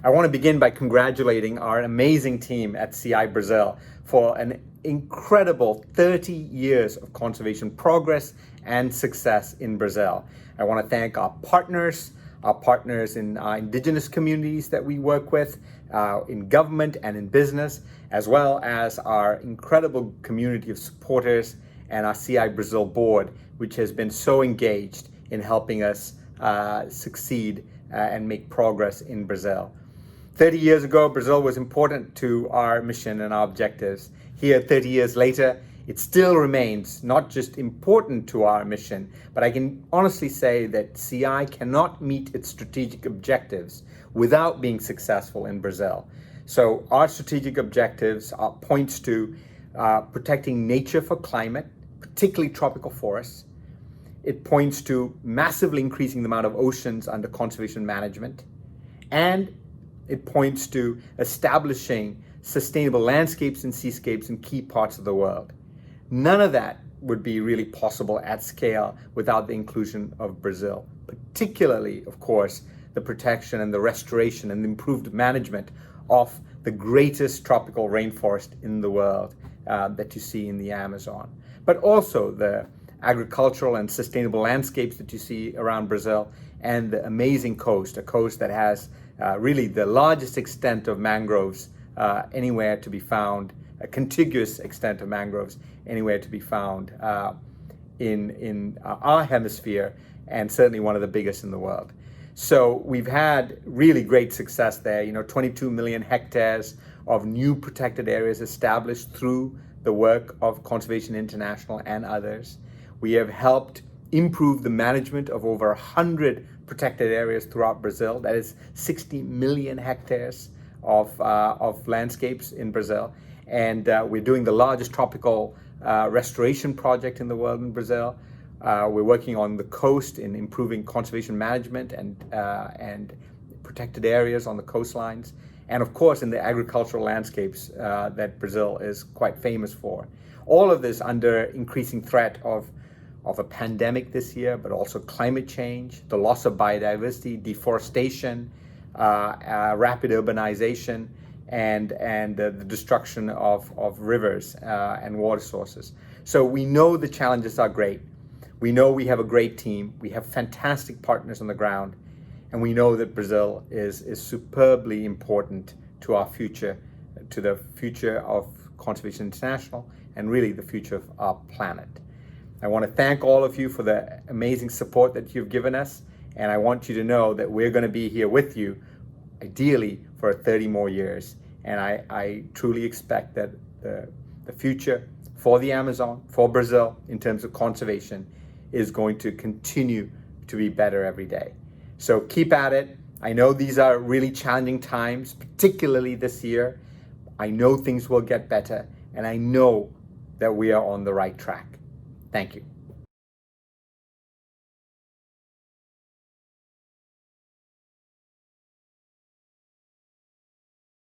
I want to begin by congratulating our amazing team at CI-Brasil for an incredible 30 years of conservation progress and success in Brazil. I want to thank our partners in indigenous communities that we work with, in government and in business, as well as our incredible community of supporters and our CI-Brasil board, which has been so engaged in helping us succeed and make progress in Brazil. 30 years ago, Brazil was important to our mission and our objectives. Here, 30 years later, it still remains not just important to our mission, but I can honestly say that CI cannot meet its strategic objectives without being successful in Brazil. So our strategic objectives points to protecting nature for climate, particularly tropical forests. It points to massively increasing the amount of oceans under conservation management, and it points to establishing sustainable landscapes and seascapes in key parts of the world. None of that would be really possible at scale without the inclusion of Brazil, particularly, of course, the protection and the restoration and the improved management of the greatest tropical rainforest in the world that you see in the Amazon, but also the agricultural and sustainable landscapes that you see around Brazil and the amazing coast, a coast that has really the largest extent of mangroves anywhere to be found, a contiguous extent of mangroves anywhere to be found in our hemisphere, and certainly one of the biggest in the world. So we've had really great success there. 22 million hectares of new protected areas established through the work of Conservation International and others. We have helped improve the management of over 100 protected areas throughout Brazil. That is 60 million hectares of landscapes in Brazil. And we're doing the largest tropical restoration project in the world in Brazil. We're working on the coast in improving conservation management and protected areas on the coastlines. And of course, in the agricultural landscapes that Brazil is quite famous for. All of this under increasing threat of a pandemic this year, but also climate change, the loss of biodiversity, deforestation, rapid urbanization, and the destruction of rivers and water sources. So we know the challenges are great. We know we have a great team. We have fantastic partners on the ground. And we know that Brazil is superbly important to our future, to the future of Conservation International, and really the future of our planet. I want to thank all of you for the amazing support that you've given us. And I want you to know that we're going to be here with you, ideally for 30 more years. And I truly expect that the future for the Amazon, for Brazil, in terms of conservation, is going to continue to be better every day. So keep at it. I know these are really challenging times, particularly this year. I know things will get better, and I know that we are on the right track. Thank you.